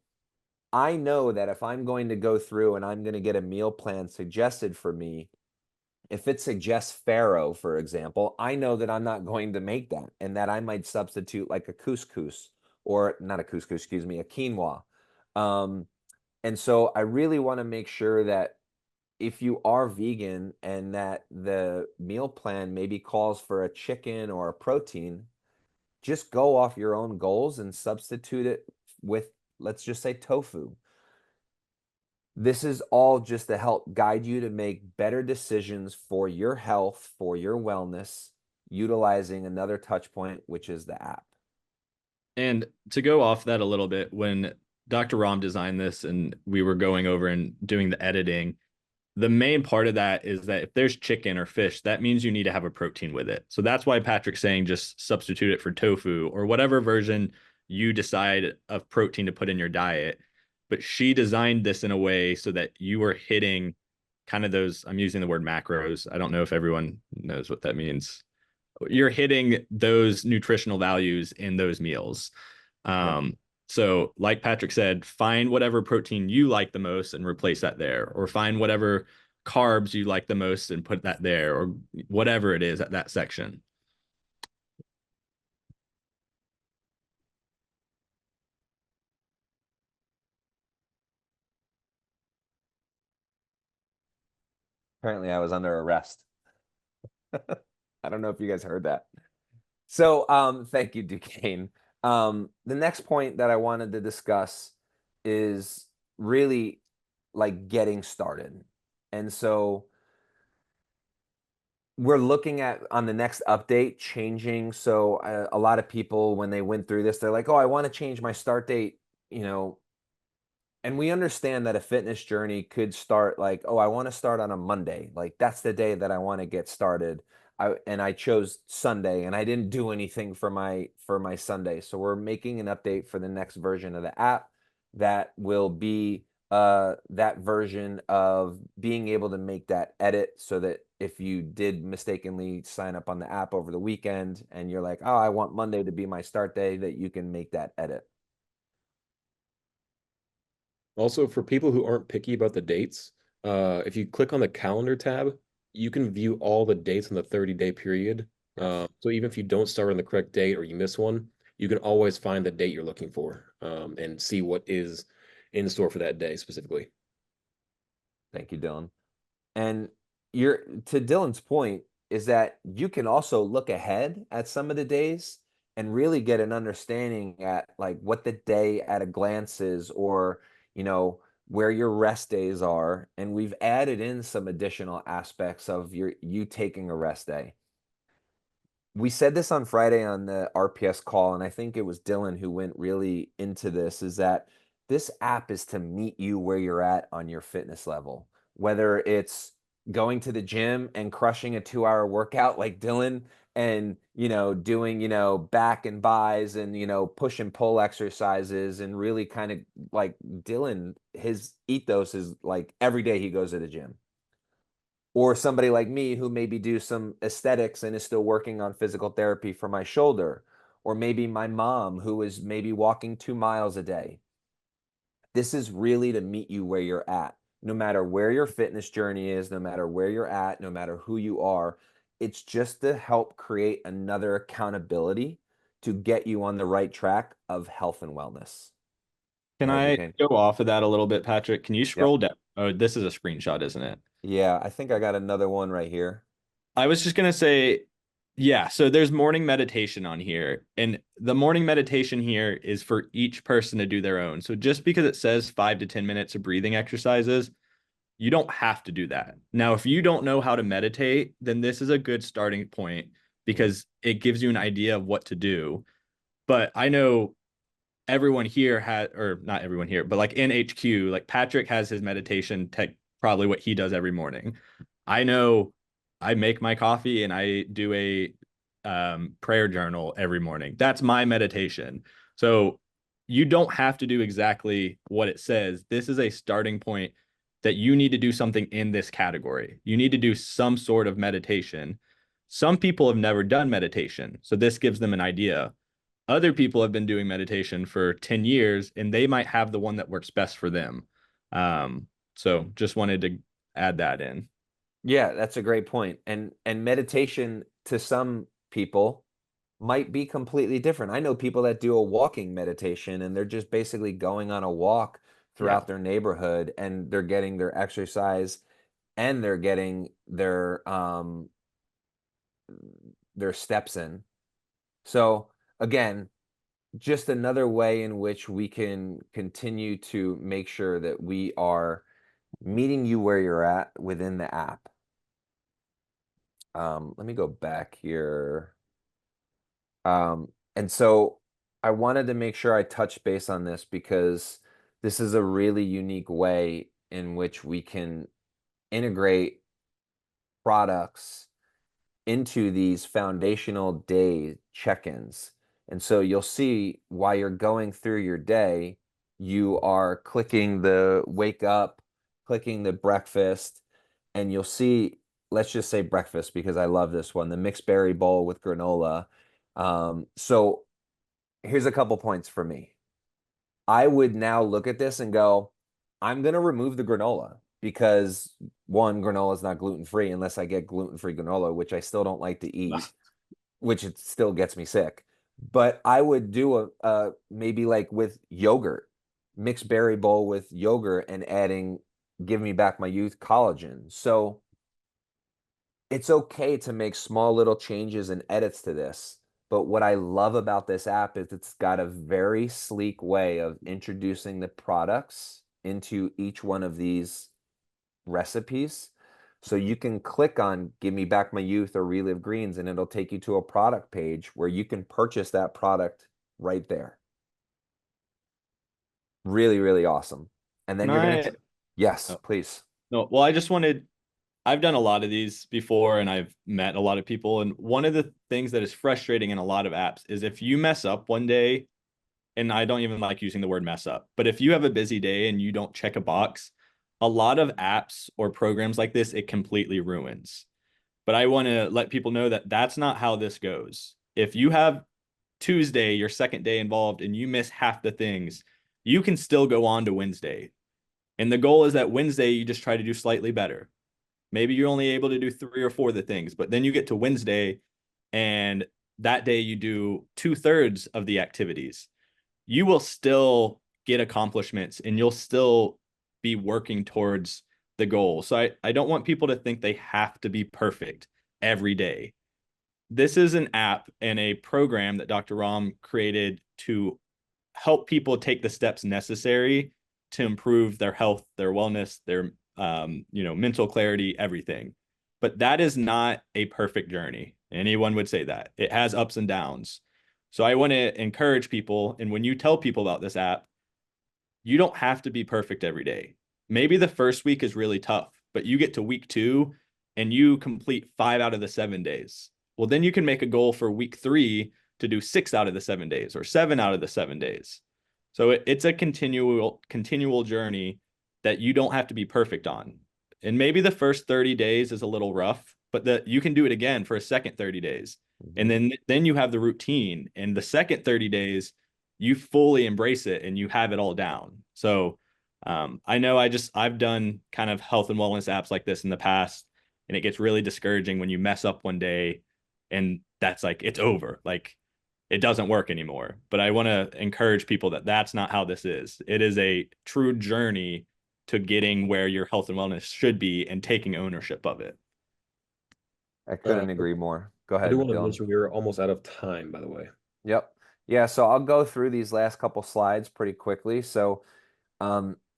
I know that if I'm going to go through and I'm going to get a meal plan suggested for me, if it suggests farro, for example, I know that I'm not going to make that, and that I might substitute like a couscous, or not a couscous, excuse me, a quinoa. And so I really want to make sure that if you are vegan and that the meal plan maybe calls for a chicken or a protein, just go off your own goals and substitute it with, let's just say, tofu. This is all just to help guide you to make better decisions for your health, for your wellness, utilizing another touch point, which is the app. And to go off that a little bit, when Dr. Ram designed this and we were going over and doing the editing, the main part of that is that if there's chicken or fish, that means you need to have a protein with it. So that's why Patrick's saying just substitute it for tofu or whatever version you decide of protein to put in your diet. But she designed this in a way so that you are hitting kind of those, I'm using the word macros. I don't know if everyone knows what that means. You're hitting those nutritional values in those meals. So like Patrick said, find whatever protein you like the most and replace that there, or find whatever carbs you like the most and put that there, or whatever it is at that section. Apparently I was under arrest. I don't know if you guys heard that. So thank you, Duquesne. The next point that I wanted to discuss is really like getting started. And so we're looking at, on the next update, changing. So a lot of people, when they went through this, they're like, oh, I want to change my start date, and we understand that a fitness journey could start like, oh, I want to start on a Monday. Like that's the day that I want to get started. I chose Sunday, and I didn't do anything for my Sunday. So we're making an update for the next version of the app that will be that version of being able to make that edit, so that if you did mistakenly sign up on the app over the weekend and you're like, oh, I want Monday to be my start day, that you can make that edit. Also, for people who aren't picky about the dates, if you click on the calendar tab, you can view all the dates in the 30-day period. So even if you don't start on the correct date or you miss one, you can always find the date you're looking for, and see what is in store for that day specifically. Thank you, Dylan. And to Dylan's point, is that you can also look ahead at some of the days and really get an understanding at like what the day at a glance is, or where your rest days are. And we've added in some additional aspects of you taking a rest day. We said this on Friday on the RPS call, and I think it was Dylan who went really into this, is that this app is to meet you where you're at on your fitness level, whether it's going to the gym and crushing a 2-hour workout like Dylan, and doing back and buys and push and pull exercises, and really kind of like Dylan, his ethos is like every day he goes to the gym. Or somebody like me who maybe do some aesthetics and is still working on physical therapy for my shoulder. Or maybe my mom who is maybe walking 2 miles a day. This is really to meet you where you're at. No matter where your fitness journey is, no matter where you're at, no matter who you are, it's just to help create another accountability to get you on the right track of health and wellness. Can Go ahead, I Duquesne. go off of that a little bit, Patrick? Can you Yep. scroll down? Oh, this is a screenshot, isn't it? Yeah, I think I got another one right here. I was just gonna say, yeah, so there's morning meditation on here, and the morning meditation here is for each person to do their own. So just because it says 5 to 10 minutes of breathing exercises, you don't have to do that. Now, if you don't know how to meditate, then this is a good starting point because it gives you an idea of what to do. But I know everyone here had, or not everyone here, but like in HQ, like Patrick has his meditation tech, probably what he does every morning. I know I make my coffee and I do a prayer journal every morning. That's my meditation. So you don't have to do exactly what it says. This is a starting point that you need to do something in this category. You need to do some sort of meditation. Some people have never done meditation, so this gives them an idea. Other people have been doing meditation for 10 years and they might have the one that works best for them. So just wanted to add that in. Yeah, that's a great point. And meditation to some people might be completely different. I know people that do a walking meditation and they're just basically going on a walk throughout their neighborhood and they're getting their exercise and they're getting their steps in. So again, just another way in which we can continue to make sure that we are meeting you where you're at within the app. Let me go back here. And so I wanted to make sure I touch base on this because this is a really unique way in which we can integrate products into these foundational day check-ins. And so you'll see while you're going through your day, you are clicking the wake up, clicking the breakfast, and you'll see, let's just say breakfast because I love this one, the mixed berry bowl with granola. So here's a couple points for me. I would now look at this and go, I'm going to remove the granola because one, granola is not gluten-free unless I get gluten-free granola, which I still don't like to eat, which it still gets me sick. But I would do a maybe like with yogurt, mixed berry bowl with yogurt and adding Give Me Back My Youth collagen. So it's okay to make small little changes and edits to this. But what I love about this app is it's got a very sleek way of introducing the products into each one of these recipes. So you can click on Give Me Back My Youth or Relive Greens, and it'll take you to a product page where you can purchase that product right there. Really, really awesome. And then you're going to, yes, please. No, well, I've done a lot of these before and I've met a lot of people. And one of the things that is frustrating in a lot of apps is if you mess up one day, and I don't even like using the word mess up, but if you have a busy day and you don't check a box, a lot of apps or programs like this, it completely ruins. But I want to let people know that that's not how this goes. If you have Tuesday, your second day involved, and you miss half the things, you can still go on to Wednesday. And the goal is that Wednesday, you just try to do slightly better. Maybe you're only able to do 3 or 4 of the things, but then you get to Wednesday and that day you do 2/3 of the activities. You will still get accomplishments and you'll still be working towards the goal. So I don't want people to think they have to be perfect every day. This is an app and a program that Dr. Ram created to help people take the steps necessary to improve their health, their wellness, their mental clarity, everything. But that is not a perfect journey. Anyone would say that. It has ups and downs. So I want to encourage people, and when you tell people about this app, you don't have to be perfect every day. Maybe the first week is really tough, but you get to week 2 and you complete 5 out of the 7 days. Well, then you can make a goal for week 3 to do 6 out of the 7 days or 7 out of the 7 days. So it's a continual journey that you don't have to be perfect on. And maybe the first 30 days is a little rough, but you can do it again for a second 30 days. And then you have the routine, and the second 30 days you fully embrace it and you have it all down. So I know I've done kind of health and wellness apps like this in the past, and it gets really discouraging when you mess up one day and that's like, it's over. Like it doesn't work anymore. But I want to encourage people that that's not how this is. It is a true journey to getting where your health and wellness should be and taking ownership of it. I couldn't agree more. Go I do ahead, want to Dylan. mention we're almost out of time, by the way. Yep. Yeah, so I'll go through these last couple slides pretty quickly. So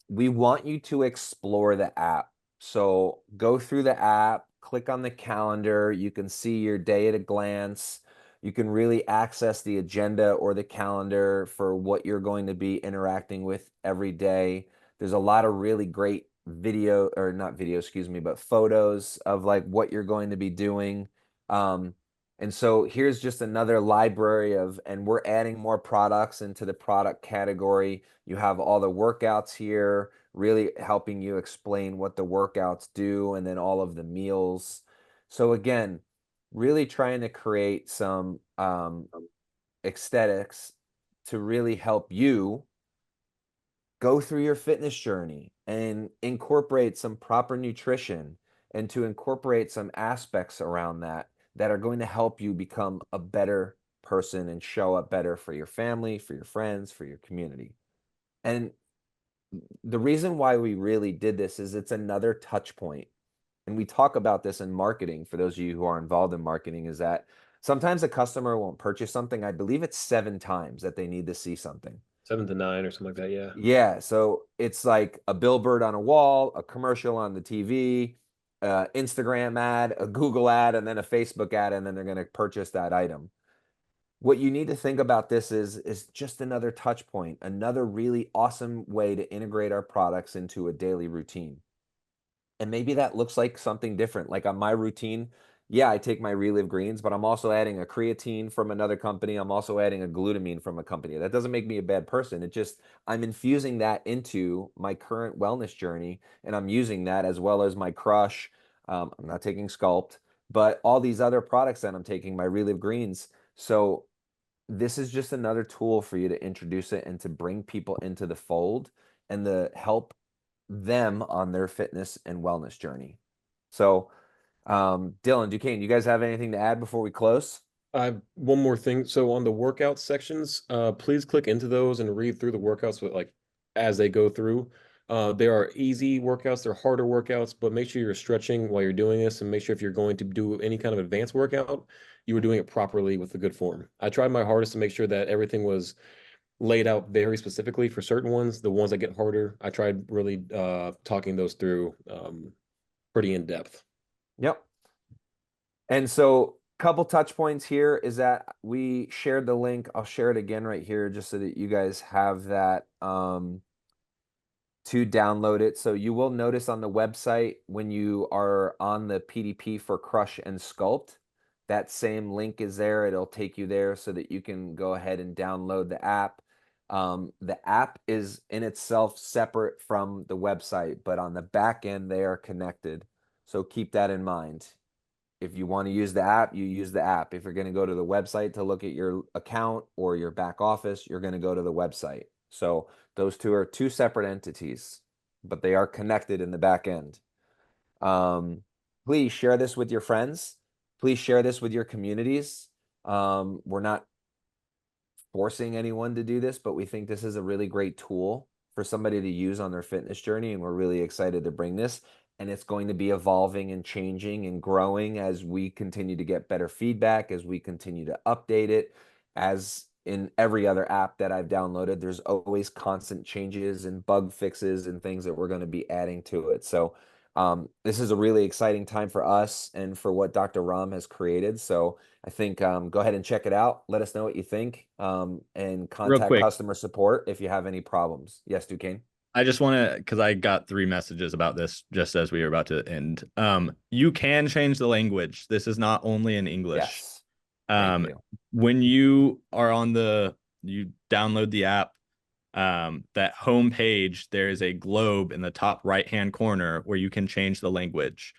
we want you to explore the app. So go through the app, click on the calendar. You can see your day at a glance. You can really access the agenda or the calendar for what you're going to be interacting with every day. There's a lot of really great video, or not video, excuse me, but photos of like what you're going to be doing. And so here's just another library of, and we're adding more products into the product category. You have all the workouts here, really helping you explain what the workouts do, and then all of the meals. So again, really trying to create some aesthetics to really help you go through your fitness journey and incorporate some proper nutrition, and to incorporate some aspects around that that are going to help you become a better person and show up better for your family, for your friends, for your community. And the reason why we really did this is it's another touch point. And we talk about this in marketing, for those of you who are involved in marketing, is that sometimes a customer won't purchase something. I believe it's 7 times that they need to see something. 7 to 9 or something like that, yeah. Yeah, so it's like a billboard on a wall, a commercial on the TV, Instagram ad, a Google ad, and then a Facebook ad, and then they're going to purchase that item. What you need to think about this is just another touch point, another really awesome way to integrate our products into a daily routine. And maybe that looks like something different. Like on my routine, yeah, I take my Relive greens, but I'm also adding a creatine from another company. I'm also adding a glutamine from a company. That doesn't make me a bad person. It just, I'm infusing that into my current wellness journey, and I'm using that as well as my Crush. I'm not taking Sculpt, but all these other products that I'm taking, my Relive greens. So this is just another tool for you to introduce it and to bring people into the fold and to help them on their fitness and wellness journey. So, Dylan, Duquesne, you guys have anything to add before we close? One more thing. So on the workout sections, please click into those and read through the workouts with, like, as they go through. There are easy workouts, there are harder workouts, but make sure you're stretching while you're doing this, and make sure if you're going to do any kind of advanced workout, you were doing it properly with a good form. I tried my hardest to make sure that everything was laid out very specifically for certain ones. The ones that get harder, I tried really talking those through pretty in depth. Yep. And so, couple touch points here is that we shared the link. I'll share it again right here just so that you guys have that to download it. So you will notice on the website when you are on the PDP for Crush and Sculpt, that same link is there. It'll take you there so that you can go ahead and download the app. The app is in itself separate from the website, but on the back end, they are connected. So keep that in mind. If you want to use the app, you use the app. If you're going to go to the website to look at your account or your back office, you're going to go to the website. So those two are two separate entities, but they are connected in the back end. Please share this with your friends. Please share this with your communities. We're not forcing anyone to do this, but we think this is a really great tool for somebody to use on their fitness journey, and we're really excited to bring this. And it's going to be evolving and changing and growing as we continue to get better feedback, as we continue to update it. As in every other app that I've downloaded, there's always constant changes and bug fixes and things that we're going to be adding to it. So this is a really exciting time for us and for what Dr. Ram has created. So I think go ahead and check it out. Let us know what you think, and contact quick. customer support if you have any problems. Yes, Duquesne. I just want to, because I got 3 messages about this just as we were about to end. You can change the language. This is not only in English. Yes. Thank you. When you are you download the app, that home page, there is a globe in the top right-hand corner where you can change the language.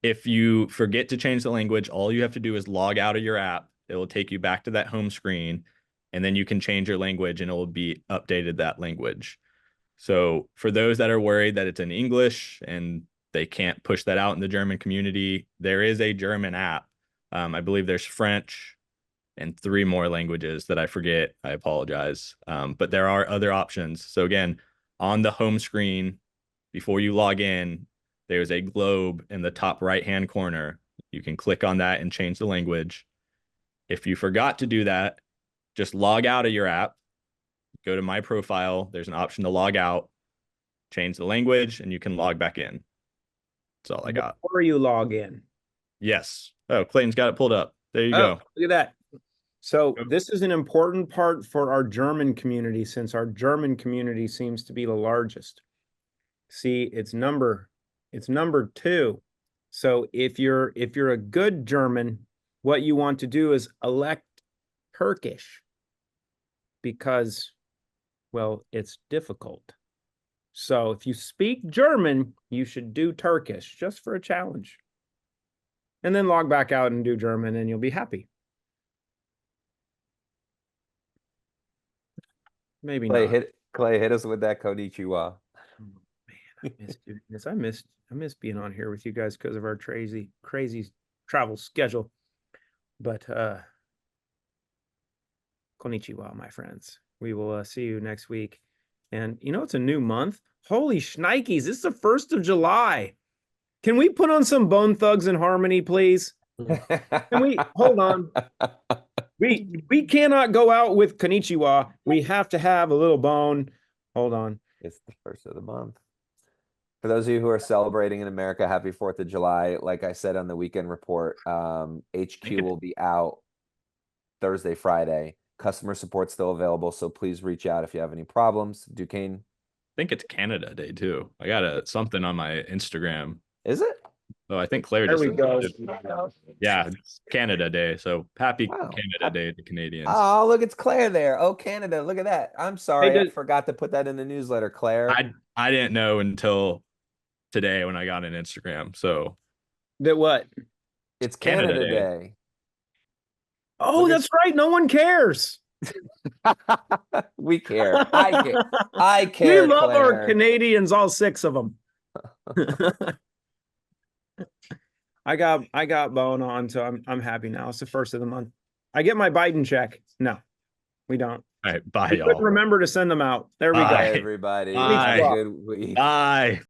If you forget to change the language, all you have to do is log out of your app. It will take you back to that home screen, and then you can change your language and it will be updated that language. So for those that are worried that it's in English and they can't push that out in the German community, there is a German app. I believe there's French and 3 more languages that I forget. I apologize. But there are other options. So again, on the home screen, before you log in, there's a globe in the top right-hand corner. You can click on that and change the language. If you forgot to do that, just log out of your app, go to my profile. There's an option to log out, change the language, and you can log back in. That's all I got. Before you log in. Yes. Oh, Clayton's got it pulled up. There you go. Look at that. So this is an important part for our German community, since our German community seems to be the largest. See, it's number 2. So if you're a good German, what you want to do is elect Turkish, because, well, it's difficult. So if you speak German, you should do Turkish just for a challenge. And then log back out and do German, and you'll be happy. Maybe not. Clay, hit us with that konnichiwa. Oh, man, I miss doing this. I miss being on here with you guys because of our crazy travel schedule. But konnichiwa, my friends. We will see you next week. And it's a new month. Holy shnikes, this is the 1st of July. Can we put on some Bone Thugs and Harmony, please? Can we hold on? We cannot go out with konnichiwa. We have to have a little bone. Hold on. It's the 1st of the month. For those of you who are celebrating in America, happy 4th of July. Like I said on the weekend report, HQ will be out Thursday, Friday. Customer support still available, so please reach out if you have any problems. Duquesne? I think it's Canada Day too. I got something on my Instagram. Is it? Oh, I think Claire There just we go. Yeah, it's Canada Day. So happy Wow. Canada Day to Canadians. Oh, look, it's Claire there. Oh, Canada. Look at that. I'm sorry. Hey, I forgot to put that in the newsletter, Claire. I didn't know until today when I got an Instagram. So That what? It's Canada Canada Day. Day. Oh, Look at- that's right. No one cares. We care. I care. I care. We love our Claire. Canadians, all 6 of them. I got bone on, so I'm happy now. It's the 1st of the month. I get my Biden check. No, we don't. all right, bye We couldn't y'all. remember to send them out. There we Bye, go. everybody. Bye. Have a good week. Bye.